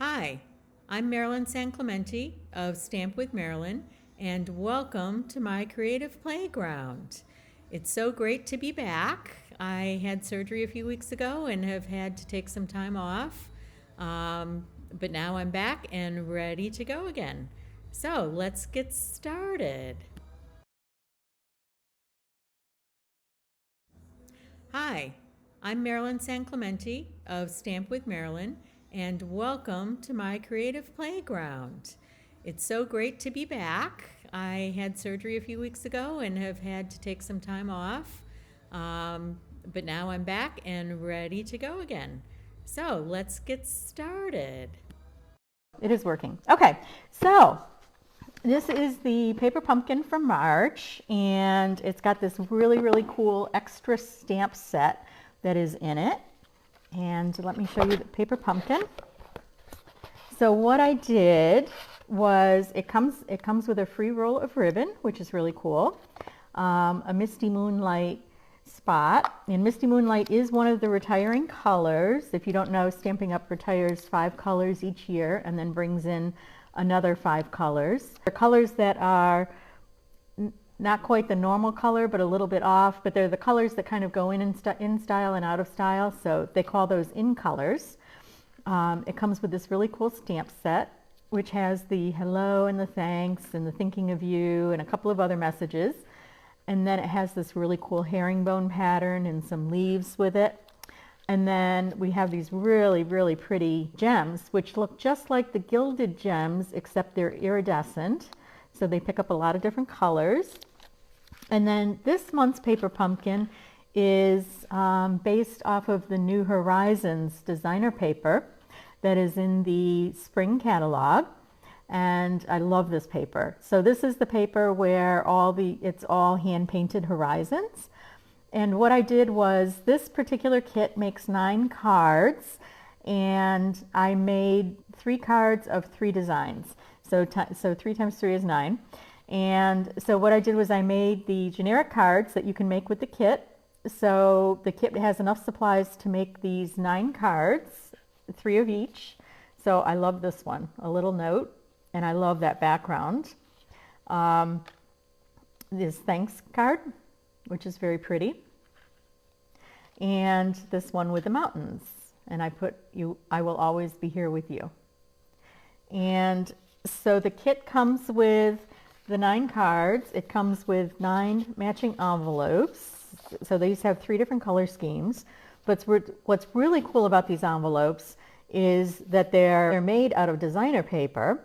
Hi, I'm Marilyn San Clemente of Stamp with Marilyn, and welcome to my creative playground. It's so great to be back. I had surgery a few weeks ago and have had to take some time off, but now I'm back and ready to go again. So let's get started. Hi, I'm Marilyn San Clemente of Stamp with Marilyn, and welcome to my creative playground. It's so great to be back. I had surgery a few weeks ago and have had to take some time off, but now I'm back and ready to go again. So let's get started. It is working. Okay, so this is the paper pumpkin from March, and it's got this really cool extra stamp set that is in it. And let me show you the paper pumpkin. So what I did was it comes with a free roll of ribbon, which is really cool, a Misty Moonlight spot, and Misty Moonlight is one of the retiring colors. If you don't know, Stampin' Up! Retires 5 colors each year and then brings in another 5 colors. They're colors that are not quite the normal color, but a little bit off, but they're the colors that kind of go in style and out of style, so they call those in colors. It comes with this really cool stamp set, which has the hello and the thanks and the thinking of you and a couple of other messages. And then it has this really cool herringbone pattern and some leaves with it. And then we have these really pretty gems, which look just like the gilded gems, except they're iridescent. So they pick up a lot of different colors. And then this month's paper pumpkin is based off of the New Horizons designer paper that is in the spring catalog. And I love this paper. So this is the paper where it's all hand painted horizons. And what I did was, this particular kit makes 9 cards, and I made 3 cards of 3 designs. So 3 times 3 is 9. And so what I did was I made the generic cards that you can make with the kit. So the kit has enough supplies to make these 9 cards, 3 of each. So I love this one, a little note, and I love that background. This thanks card, which is very pretty. And this one with the mountains. And I put, I will always be here with you. And so the kit comes with the 9 cards. It comes with 9 matching envelopes. So these have 3 different color schemes. But what's really cool about these envelopes is that they're made out of designer paper.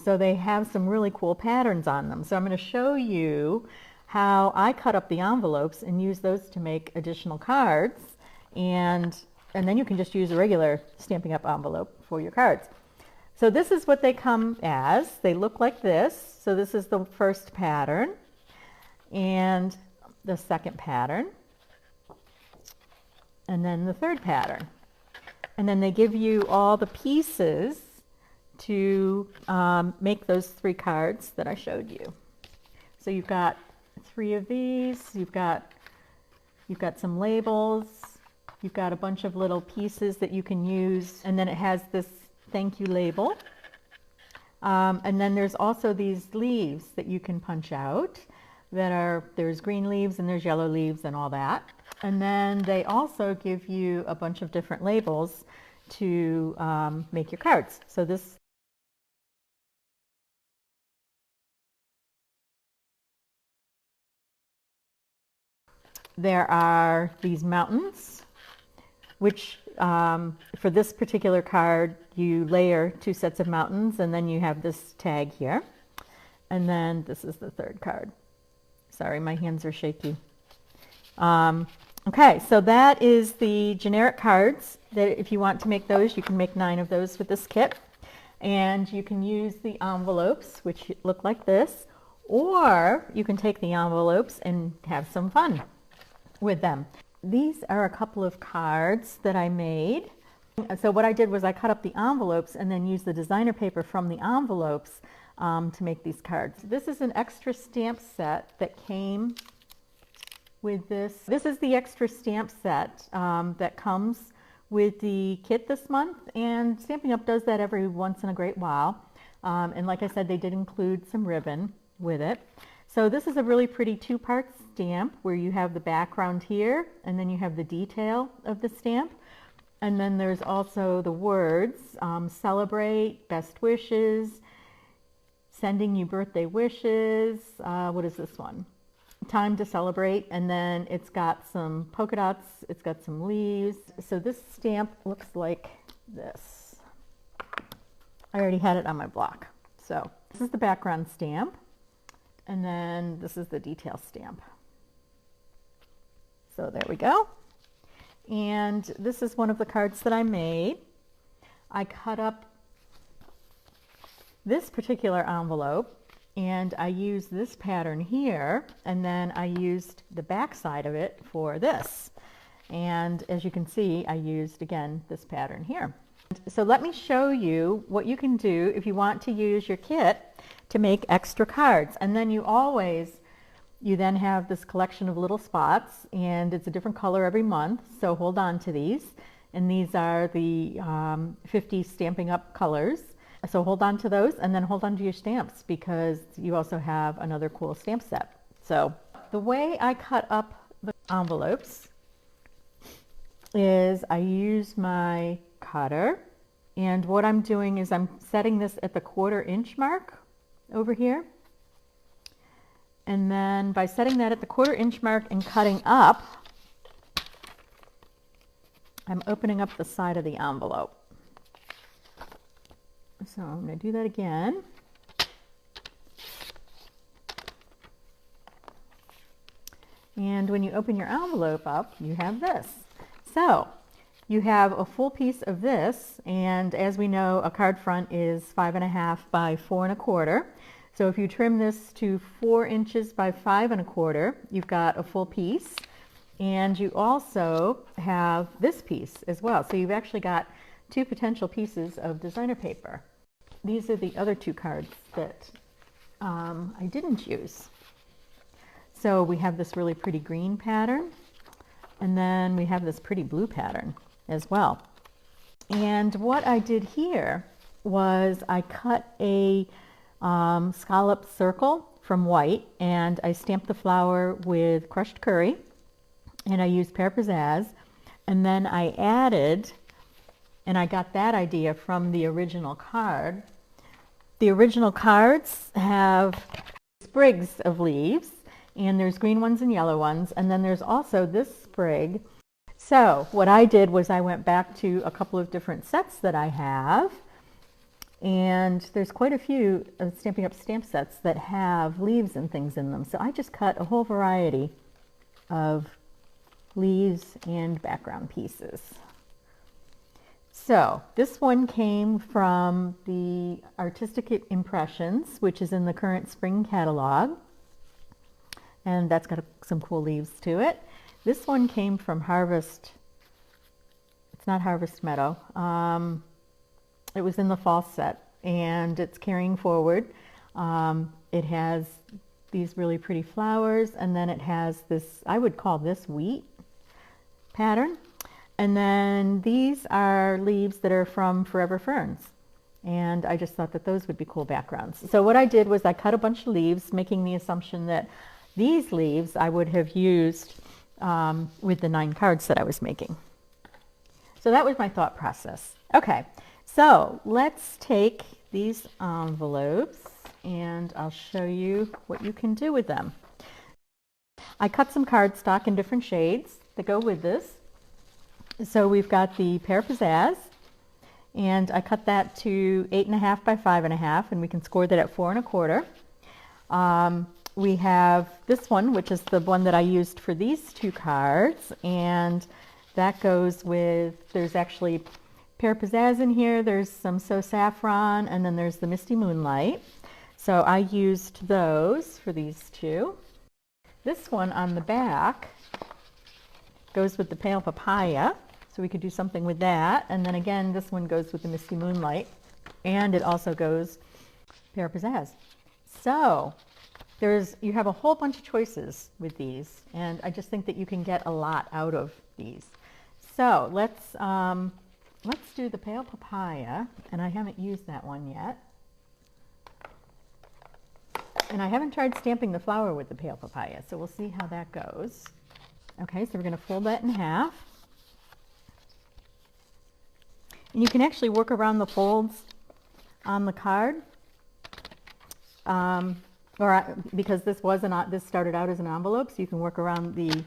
So they have some really cool patterns on them. So I'm going to show you how I cut up the envelopes and use those to make additional cards. And then you can just use a regular Stampin' Up! Envelope for your cards. So this is what they come as. They look like this. So this is the first pattern and the second pattern, and then the third pattern. And then they give you all the pieces to make those 3 cards that I showed you. So you've got 3 of these, you've got some labels, you've got a bunch of little pieces that you can use, and then it has this thank you label. And then there's also these leaves that you can punch out there's green leaves and there's yellow leaves and all that. And then they also give you a bunch of different labels to make your cards. So there are these mountains, which for this particular card, you layer 2 sets of mountains, and then you have this tag here. And then this is the third card. Sorry, my hands are shaky. Okay, so that is the generic cards. That if you want to make those, you can make 9 of those with this kit. And you can use the envelopes, which look like this, or you can take the envelopes and have some fun with them. These are a couple of cards that I made. So what I did was I cut up the envelopes and then used the designer paper from the envelopes to make these cards. This is an extra stamp set that came with this. This is the extra stamp set that comes with the kit this month, and Stampin' Up! Does that every once in a great while. And like I said, they did include some ribbon with it. So this is a really pretty two-part stamp where you have the background here, and then you have the detail of the stamp. And then there's also the words, celebrate, best wishes, sending you birthday wishes. What is this one? Time to celebrate. And then it's got some polka dots, it's got some leaves. So this stamp looks like this. I already had it on my block. So this is the background stamp. And then this is the detail stamp. So there we go. And this is one of the cards that I made. I cut up this particular envelope and I used this pattern here, and then I used the back side of it for this. And as you can see, I used again this pattern here. So let me show you what you can do if you want to use your kit to make extra cards. And then you then have this collection of little spots, and it's a different color every month, so hold on to these. And these are the 50 Stampin' Up! Colors. So hold on to those, and then hold on to your stamps, because you also have another cool stamp set. So the way I cut up the envelopes is I use my cutter, and what I'm doing is I'm setting this at the 1/4 inch mark over here. And then by setting that at the 1/4 inch mark and cutting up, I'm opening up the side of the envelope. So I'm going to do that again. And when you open your envelope up, you have this. So you have a full piece of this, and as we know, a card front is 5.5 by 4.25. So if you trim this to 4 inches by 5.25, you've got a full piece. And you also have this piece as well. So you've actually got 2 potential pieces of designer paper. These are the other 2 cards that I didn't use. So we have this really pretty green pattern, and then we have this pretty blue pattern as well. And what I did here was I cut a scallop circle from white, and I stamped the flower with crushed curry, and I used Pear Pizzazz, and then I added, and I got that idea from the original card. The original cards have sprigs of leaves, and there's green ones and yellow ones, and then there's also this sprig. So what I did was I went back to a couple of different sets that I have, and there's quite a few Stampin' Up! Stamp sets that have leaves and things in them. So I just cut a whole variety of leaves and background pieces. So this one came from the Artistic Impressions, which is in the current spring catalog, and that's got some cool leaves to it. This one came from Harvest. It's not Harvest Meadow. It was in the fall set, and it's carrying forward. It has these really pretty flowers, and then it has this, I would call this wheat pattern. And then these are leaves that are from Forever Ferns. And I just thought that those would be cool backgrounds. So what I did was I cut a bunch of leaves, making the assumption that these leaves I would have used with the 9 cards that I was making. So that was my thought process. Okay, so let's take these envelopes and I'll show you what you can do with them. I cut some cardstock in different shades that go with this. So we've got the Pear Pizzazz, and I cut that to 8.5 by 5.5, and we can score that at 4.25. We have this one, which is the one that I used for these 2 cards, and that goes with, there's actually Pear Pizzazz in here, there's some So Saffron, and then there's the Misty Moonlight. So I used those for these 2. This one on the back goes with the Pale Papaya, so we could do something with that. And then again, this one goes with the Misty Moonlight, and it also goes Pear Pizzazz. So you have a whole bunch of choices with these, and I just think that you can get a lot out of these. So let's do the pale papaya, and I haven't used that one yet. And I haven't tried stamping the flower with the pale papaya, so we'll see how that goes. Okay, so we're going to fold that in half. And you can actually work around the folds on the card, because this started out as an envelope, so you can work around the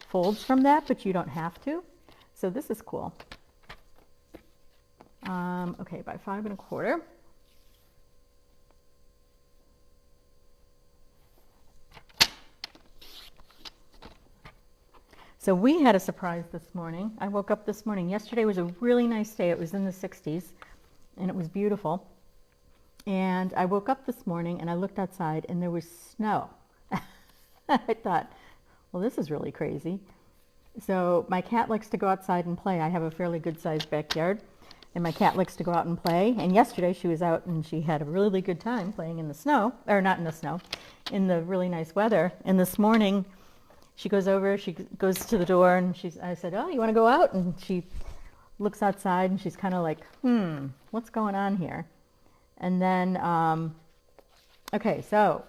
folds from that, but you don't have to. So this is cool. Okay, by 5 1/4. So we had a surprise this morning. I woke up this morning. Yesterday was a really nice day. It was in the 60s, and it was beautiful. And I woke up this morning, and I looked outside, and there was snow. I thought, well, this is really crazy. So my cat likes to go outside and play. I have a fairly good-sized backyard, and my cat likes to go out and play. And yesterday she was out, and she had a really good time playing in the snow, or not in the snow, in the really nice weather. And this morning, she goes over, she goes to the door, and I said, oh, you want to go out? And she looks outside, and she's kind of like, what's going on here? And then, okay, so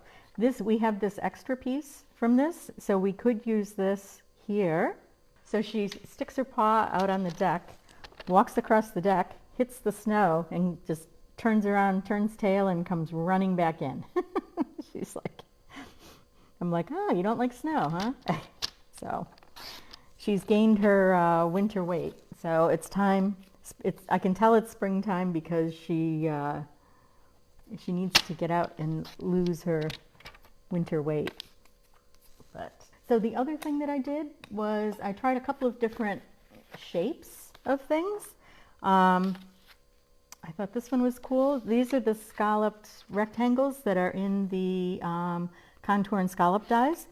we have this extra piece from this, so we could use this here. So she sticks her paw out on the deck, walks across the deck, hits the snow, and just turns around, turns tail, and comes running back in. She's like, I'm like, oh, you don't like snow, huh? So she's gained her winter weight. So it's time. I can tell it's springtime because she needs to get out and lose her winter weight. So the other thing that I did was I tried a couple of different shapes of things. I thought this one was cool. These are the scalloped rectangles that are in the contour and scallop dies.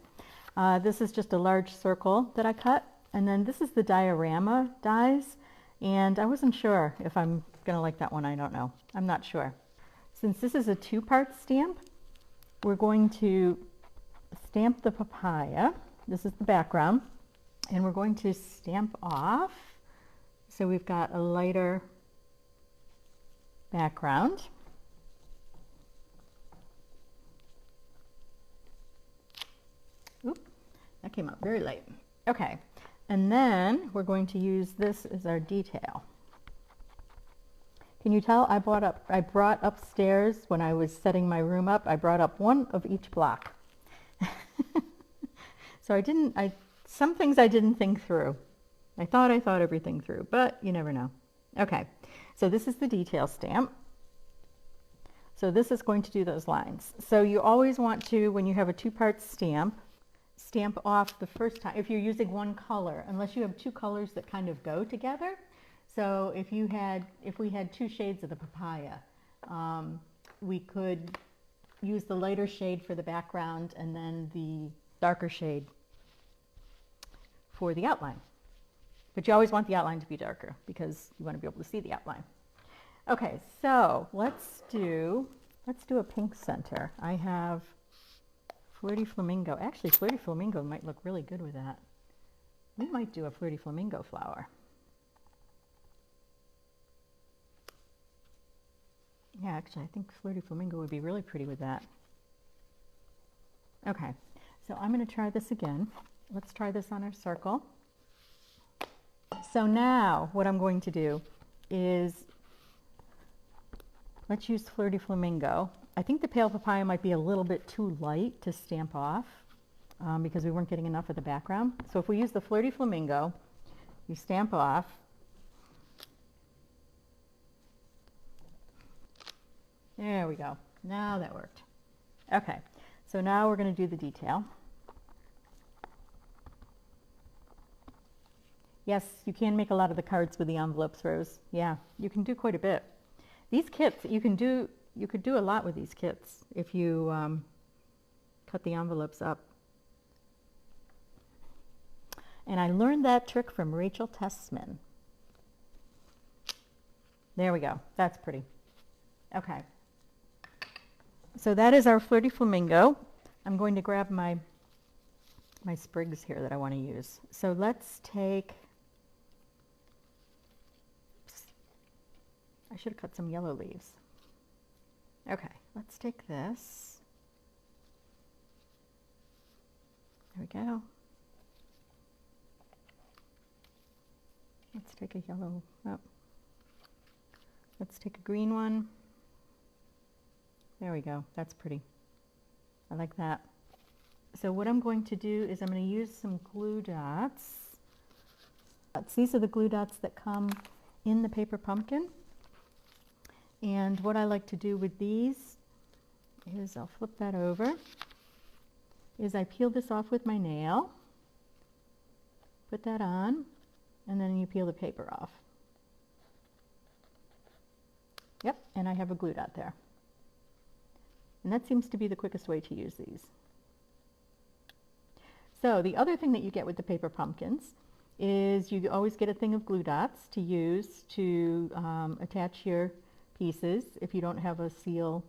This is just a large circle that I cut. And then this is the diorama dies. And I wasn't sure if I'm going to like that one. I don't know. I'm not sure. Since this is a 2-part stamp, we're going to stamp the papaya. This is the background. And we're going to stamp off. So we've got a lighter background. Oop, that came out very light. Okay, and then we're going to use this as our detail. Can you tell I brought upstairs when I was setting my room up, I brought up one of each block. So some things I didn't think through. I thought everything through, but you never know. Okay, so this is the detail stamp. So this is going to do those lines. So you always want to, when you have a 2-part stamp off the first time, if you're using one color, unless you have 2 colors that kind of go together. So if we had 2 shades of the papaya, we could use the lighter shade for the background and then the darker shade for the outline. But you always want the outline to be darker because you want to be able to see the outline. Okay, so let's do a pink center. I have Flirty Flamingo. Actually, Flirty Flamingo might look really good with that. We might do a Flirty Flamingo flower. Yeah, actually, I think Flirty Flamingo would be really pretty with that. Okay, so I'm going to try this again. Let's try this on our circle. So now what I'm going to do is, let's use Flirty Flamingo. I think the pale papaya might be a little bit too light to stamp off because we weren't getting enough of the background. So if we use the Flirty Flamingo, you stamp off. There we go. Now that worked. Okay, so now we're going to do the detail. Yes, you can make a lot of the cards with the envelopes, Rose. Yeah, you can do quite a bit. These kits, you could do a lot with these kits if you cut the envelopes up. And I learned that trick from Rachel Tessman. There we go. That's pretty. Okay. So that is our Flirty Flamingo. I'm going to grab my sprigs here that I want to use. So let's take should have cut some yellow leaves. Okay, let's take this. There we go. Let's take a yellow, oh. Let's take a green one. There we go, that's pretty. I like that. So what I'm going to do is I'm going to use some glue dots. These are the glue dots that come in the paper pumpkin. And what I like to do with these is, I'll flip that over, is I peel this off with my nail, put that on, and then you peel the paper off. Yep, and I have a glue dot there. And that seems to be the quickest way to use these. So the other thing that you get with the paper pumpkins is you always get a thing of glue dots to use to attach your pieces if you don't have a seal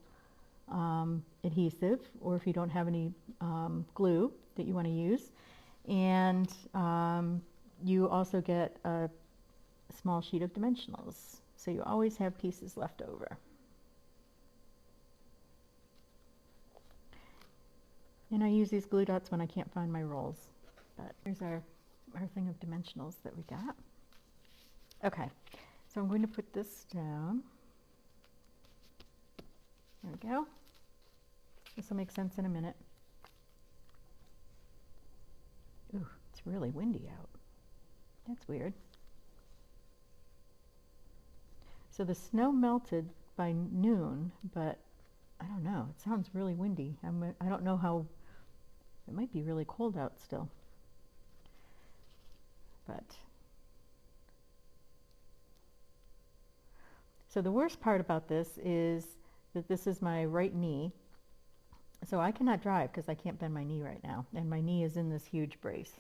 adhesive, or if you don't have any glue that you want to use. And you also get a small sheet of dimensionals, so you always have pieces left over. And I use these glue dots when I can't find my rolls. But here's our thing of dimensionals that we got. Okay, so I'm going to put this down. There we go. This will make sense in a minute. Ooh, it's really windy out. That's weird. So the snow melted by noon, but I don't know. It sounds really windy. I don't know how. It might be really cold out still. But so the worst part about this is that this is my right knee. So I cannot drive because I can't bend my knee right now, and my knee is in this huge brace.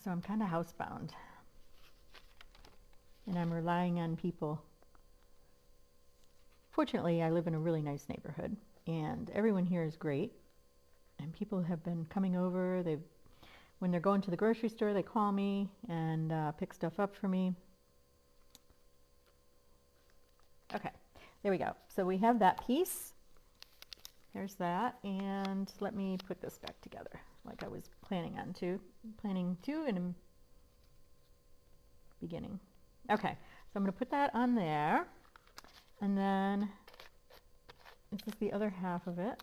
So I'm kind of housebound, and I'm relying on people. Fortunately, I live in a really nice neighborhood, and everyone here is great, and people have been coming over. When they're going to the grocery store, they call me and pick stuff up for me. Okay, there we go. So we have that piece. There's that, and let me put this back together like I was planning to in the beginning. Okay, so I'm going to put that on there, and then this is the other half of it.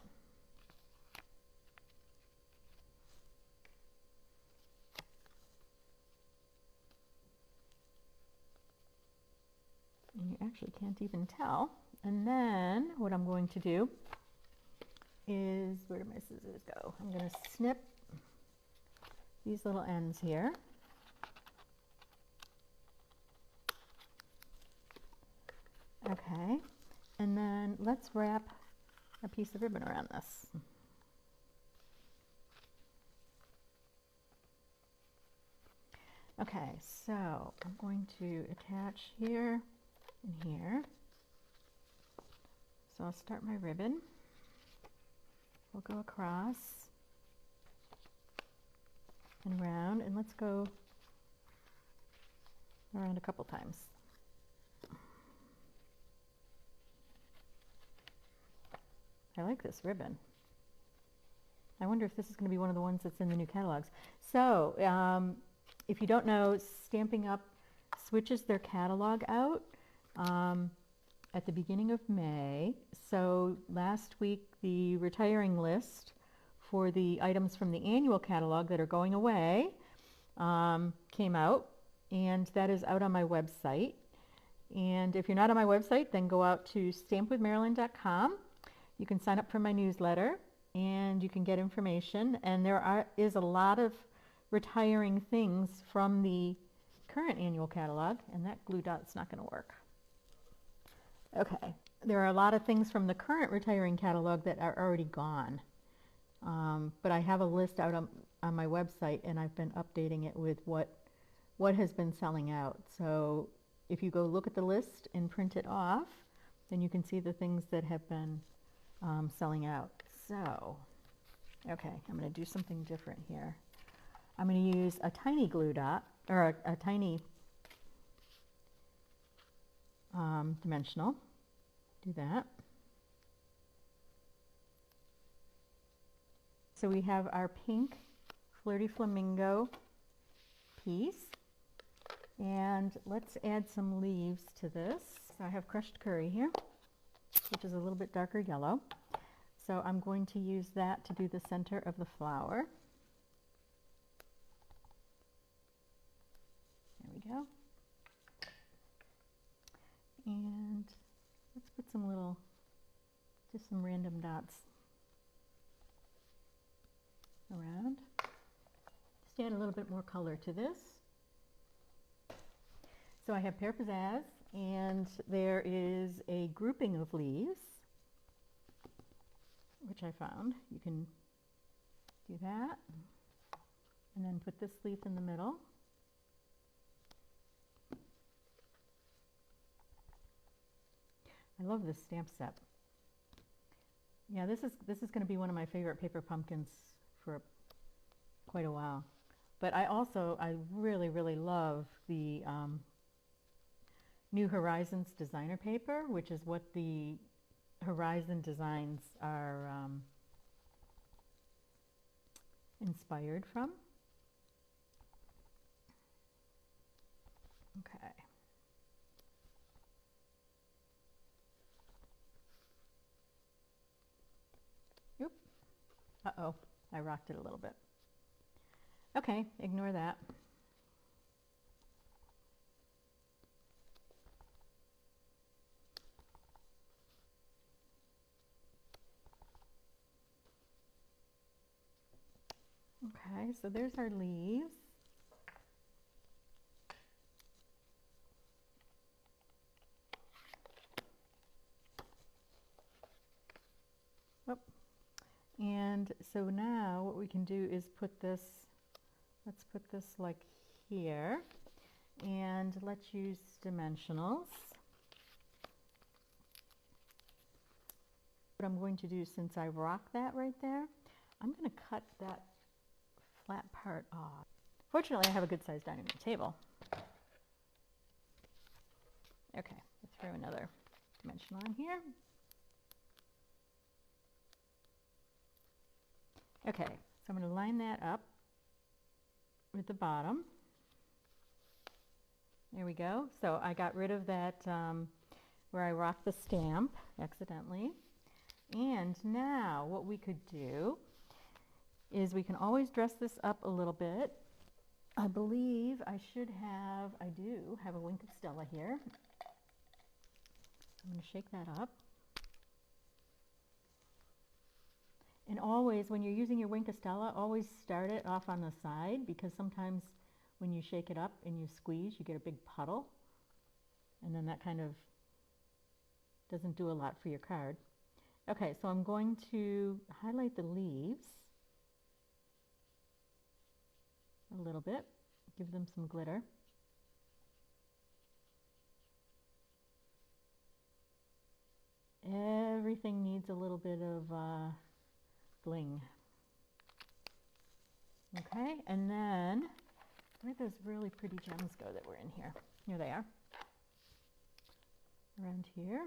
And you actually can't even tell. And then what I'm going to do is, where do my scissors go? I'm going to snip these little ends here. Okay, and then let's wrap a piece of ribbon around this. Okay, so I'm going to attach here and here. So I'll start my ribbon. We'll go across and around, and let's go around a couple times. I like this ribbon. I wonder if this is going to be one of the ones that's in the new catalogs. So, if you don't know, Stampin' Up! Switches their catalog out at the beginning of May. So last week, the retiring list for the items from the annual catalog that are going away came out, and that is out on my website. And if you're not on my website, then go out to stampwithmarilyn.com. You can sign up for my newsletter, and you can get information. And there is a lot of retiring things from the current annual catalog, and that glue dot's not going to work. Okay, there are a lot of things from the current retiring catalog that are already gone, but I have a list out on my website, and I've been updating it with what has been selling out. So if you go look at the list and print it off, then you can see the things that have been selling out. So, okay, I'm going to do something different here. I'm going to use a tiny glue dot, or a tiny dimensional. Do that. So we have our pink Flirty Flamingo piece. And let's add some leaves to this. So I have crushed curry here, which is a little bit darker yellow. So I'm going to use that to do the center of the flower. There we go. And let's put some little, just some random dots around. Just add a little bit more color to this. So I have pear pizzazz, and there is a grouping of leaves, which I found. You can do that, and then put this leaf in the middle. I love this stamp set. Yeah, this is going to be one of my favorite paper pumpkins for quite a while. But I really love the New Horizons designer paper, which is what the Horizon designs are inspired from. Okay. Oop. Uh-oh, I rocked it a little bit. Okay, ignore that. Okay, so there's our leaves. Oh. And so now what we can do is put this, let's put this like here, and let's use dimensionals. What I'm going to do, since I rock that right there, I'm going to cut that flat part off. Fortunately, I have a good sized dining room table. Okay, let's throw another dimensional on here. Okay, so I'm going to line that up with the bottom. There we go. So I got rid of that where I rocked the stamp accidentally. And now what we could do is we can always dress this up a little bit. I believe I do have a wink of Stella here. I'm going to shake that up. And always, when you're using your wink of Stella, always start it off on the side, because sometimes when you shake it up and you squeeze, you get a big puddle. And then that kind of doesn't do a lot for your card. Okay, so I'm going to highlight the leaves a little bit, give them some glitter. Everything needs a little bit of bling. Okay, and then where'd those really pretty gems go that were in here? Here they are. Around here.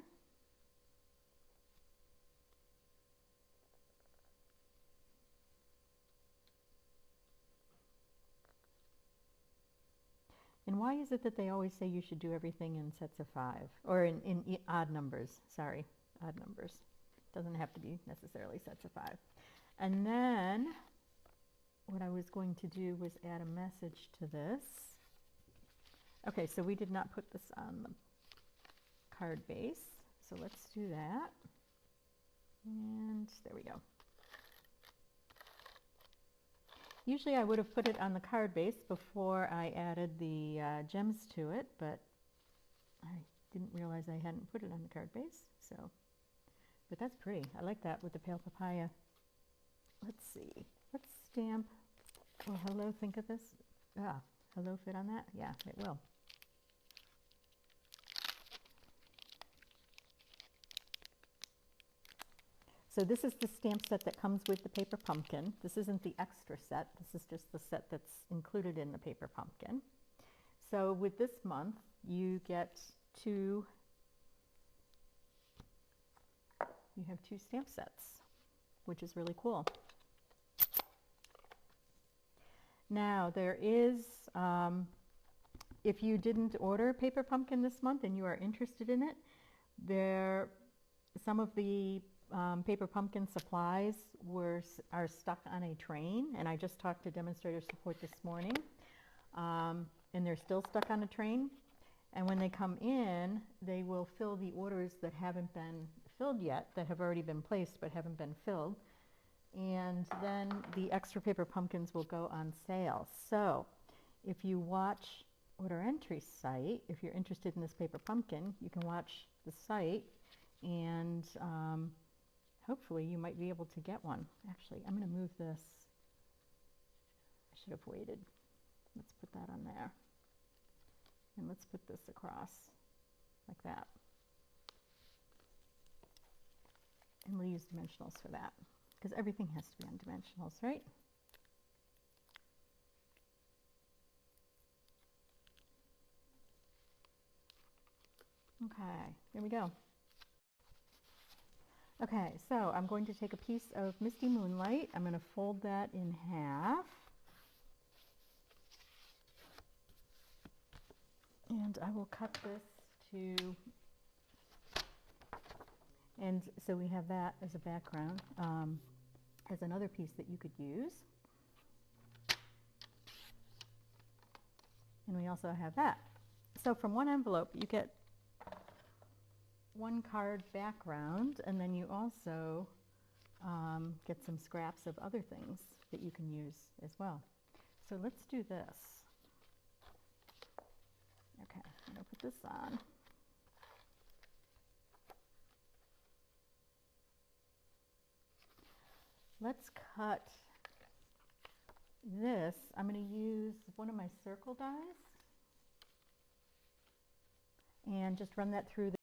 And why is it that they always say you should do everything in sets of 5? Or in odd numbers, sorry, odd numbers. Doesn't have to be necessarily sets of 5. And then what I was going to do was add a message to this. Okay, so we did not put this on the card base, so let's do that. And there we go. Usually I would have put it on the card base before I added the gems to it, but I didn't realize I hadn't put it on the card base. So, but that's pretty. I like that with the pale papaya. Let's see. Let's stamp. Will hello think of this? Ah, hello fit on that? Yeah, it will. So this is the stamp set that comes with the paper pumpkin. This isn't the extra set. This is just the set that's included in the paper pumpkin. So with this month, you get 2 you have 2 stamp sets, which is really cool. Now there is, if you didn't order Paper Pumpkin this month and you are interested in it, some of the Paper Pumpkin supplies are stuck on a train, and I just talked to demonstrator support this morning, and they're still stuck on a train. And when they come in, they will fill the orders that haven't been filled yet, that have already been placed but haven't been filled. And then the extra Paper Pumpkins will go on sale. So if you watch Order Entry site, if you're interested in this Paper Pumpkin, you can watch the site, and hopefully you might be able to get one. Actually, I'm going to move this. I should have waited. Let's put that on there. And let's put this across like that. And we'll use dimensionals for that, because everything has to be on dimensionals, right? Okay, there we go. Okay, so I'm going to take a piece of Misty Moonlight. I'm going to fold that in half. And I will cut this to, and so we have that as a background, as another piece that you could use. And we also have that. So from one envelope, you get one card background, and then you also get some scraps of other things that you can use as well. So let's do this. Okay, I'm going to put this on. Let's cut this. I'm going to use one of my circle dies and just run that through the